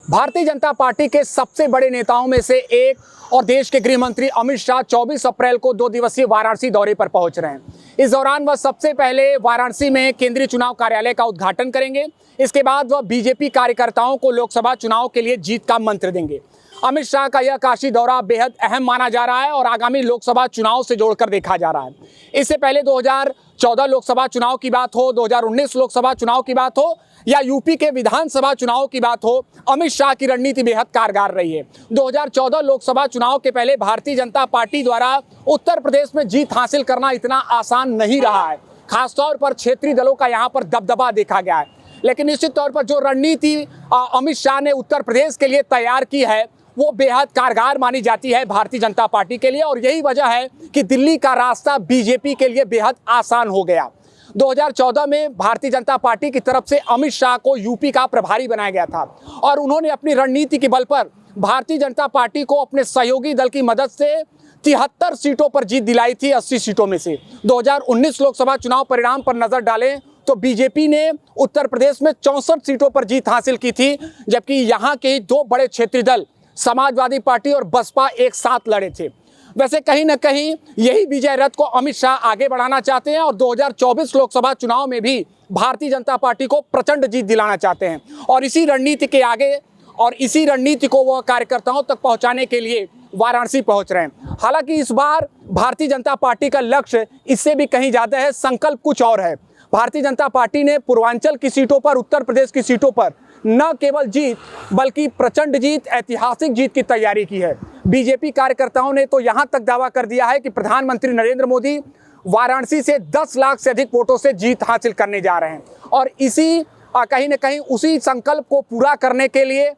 Bharatiya Janata party के सबसे बड़े नेताओं में से एक और देश के गृह मंत्री अमित शाह 24 अप्रैल को 2 दिवसीय वाराणसी दौरे पर पहुंच रहे हैं। इस दौरान वह सबसे पहले वाराणसी में केंद्रीय चुनाव कार्यालय का उद्घाटन करेंगे। इसके बाद वह बीजेपी कार्यकर्ताओं को लोकसभा चुनाव के लिए जीत का मंत्र देंगे। अमित शाह का यह काशी दौरा बेहद अहम माना जा रहा है और आगामी लोकसभा चुनाव से जोड़कर देखा जा रहा है। इससे पहले 2014 लोकसभा चुनाव की बात हो, 2019 लोकसभा चुनाव की बात हो या यूपी के विधानसभा चुनाव की बात हो, अमित शाह की रणनीति बेहद कारगर रही है। 2014 लोकसभा चुनाव के पहले भारतीय जनता पार्टी द्वारा उत्तर प्रदेश में जीत हासिल करना इतना आसान नहीं रहा है। खासतौर पर क्षेत्रीय दलों का यहाँ पर दबदबा देखा गया है। लेकिन निश्चित तौर पर जो रणनीति अमित शाह ने उत्तर प्रदेश के लिए तैयार की है वो बेहद कारगर मानी जाती है भारतीय जनता पार्टी के लिए, और यही वजह है कि दिल्ली का रास्ता बीजेपी के लिए बेहद आसान हो गया। 2014 में भारतीय जनता पार्टी की तरफ से अमित शाह को यूपी का प्रभारी बनाया गया था और उन्होंने अपनी रणनीति के बल पर भारतीय जनता पार्टी को अपने सहयोगी दल की मदद से 73 सीटों पर जीत दिलाई थी 80 सीटों में से। 2019 लोकसभा चुनाव परिणाम पर नजर डालें तो बीजेपी ने उत्तर प्रदेश में 64 सीटों पर जीत हासिल की थी, जबकि यहाँ के दो बड़े क्षेत्रीय दल समाजवादी पार्टी और बसपा एक साथ लड़े थे। वैसे कहीं न कहीं यही विजय रथ को अमित शाह आगे बढ़ाना चाहते हैं और 2024 लोकसभा चुनाव में भी भारतीय जनता पार्टी को प्रचंड जीत दिलाना चाहते हैं और इसी रणनीति के आगे और इसी रणनीति को वह कार्यकर्ताओं तक पहुंचाने के लिए वाराणसी पहुंच रहे हैं। हालांकि इस बार भारतीय जनता पार्टी का लक्ष्य इससे भी कहीं ज़्यादा है, संकल्प कुछ और है। भारतीय जनता पार्टी ने पूर्वांचल की सीटों पर, उत्तर प्रदेश की सीटों पर न केवल जीत बल्कि प्रचंड जीत, ऐतिहासिक जीत की तैयारी की है। बीजेपी कार्यकर्ताओं ने तो यहां तक दावा कर दिया है कि प्रधानमंत्री नरेंद्र मोदी वाराणसी से 10 लाख से अधिक वोटों से जीत हासिल करने जा रहे हैं और इसी कहीं न कहीं उसी संकल्प को पूरा करने के लिए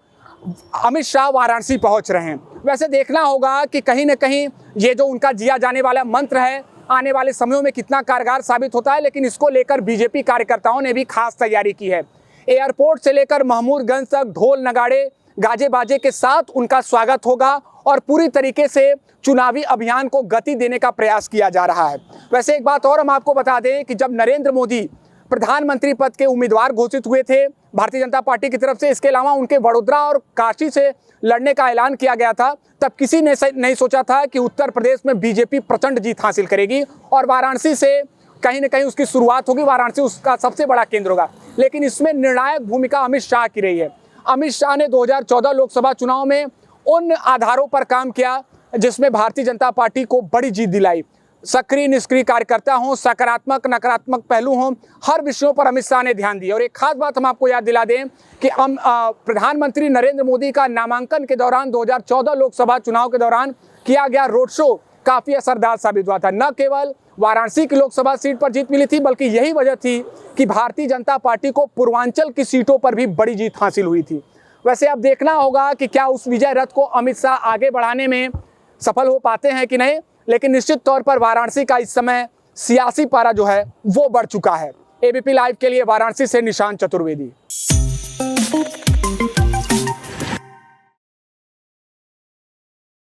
अमित शाह वाराणसी पहुंच रहे हैं। वैसे देखना होगा कि कहीं न कहीं ये जो उनका जिया जाने वाला मंत्र है आने वाले समयों में कितना कारगर साबित होता है, लेकिन इसको लेकर बीजेपी कार्यकर्ताओं ने भी खास तैयारी की है। एयरपोर्ट से लेकर महमूदगंज तक ढोल नगाड़े गाजे बाजे के साथ उनका स्वागत होगा और पूरी तरीके से चुनावी अभियान को गति देने का प्रयास किया जा रहा है। वैसे एक बात और हम आपको बता दें कि जब नरेंद्र मोदी प्रधानमंत्री पद के उम्मीदवार घोषित हुए थे भारतीय जनता पार्टी की तरफ से, इसके अलावा उनके वडोदरा और काशी से लड़ने का ऐलान किया गया था, तब किसी ने नहीं सोचा था कि उत्तर प्रदेश में बीजेपी प्रचंड जीत हासिल करेगी और वाराणसी से कहीं न कहीं उसकी शुरुआत होगी, वाराणसी उसका सबसे बड़ा केंद्र होगा। लेकिन इसमें निर्णायक भूमिका अमित शाह की रही है। अमित शाह ने 2014 लोकसभा चुनाव में उन आधारों पर काम किया जिसमें भारतीय जनता पार्टी को बड़ी जीत दिलाई। सक्रिय निष्क्रिय कार्यकर्ता हों, सकारात्मक नकारात्मक पहलू हों, हर विषयों पर अमित शाह ने ध्यान दिया। और एक खास बात हम आपको याद दिला दें कि प्रधानमंत्री नरेंद्र मोदी का नामांकन के दौरान 2014 लोकसभा चुनाव के दौरान किया गया रोड शो काफ़ी असरदार साबित हुआ था। न केवल वाराणसी की लोकसभा सीट पर जीत मिली थी बल्कि यही वजह थी कि भारतीय जनता पार्टी को पूर्वांचल की सीटों पर भी बड़ी जीत हासिल हुई थी। वैसे अब देखना होगा कि क्या उस विजय रथ को अमित शाह आगे बढ़ाने में सफल हो पाते हैं कि नहीं, लेकिन निश्चित तौर पर वाराणसी का इस समय सियासी पारा जो है वो बढ़ चुका है। एबीपी लाइव के लिए वाराणसी से निशांत चतुर्वेदी।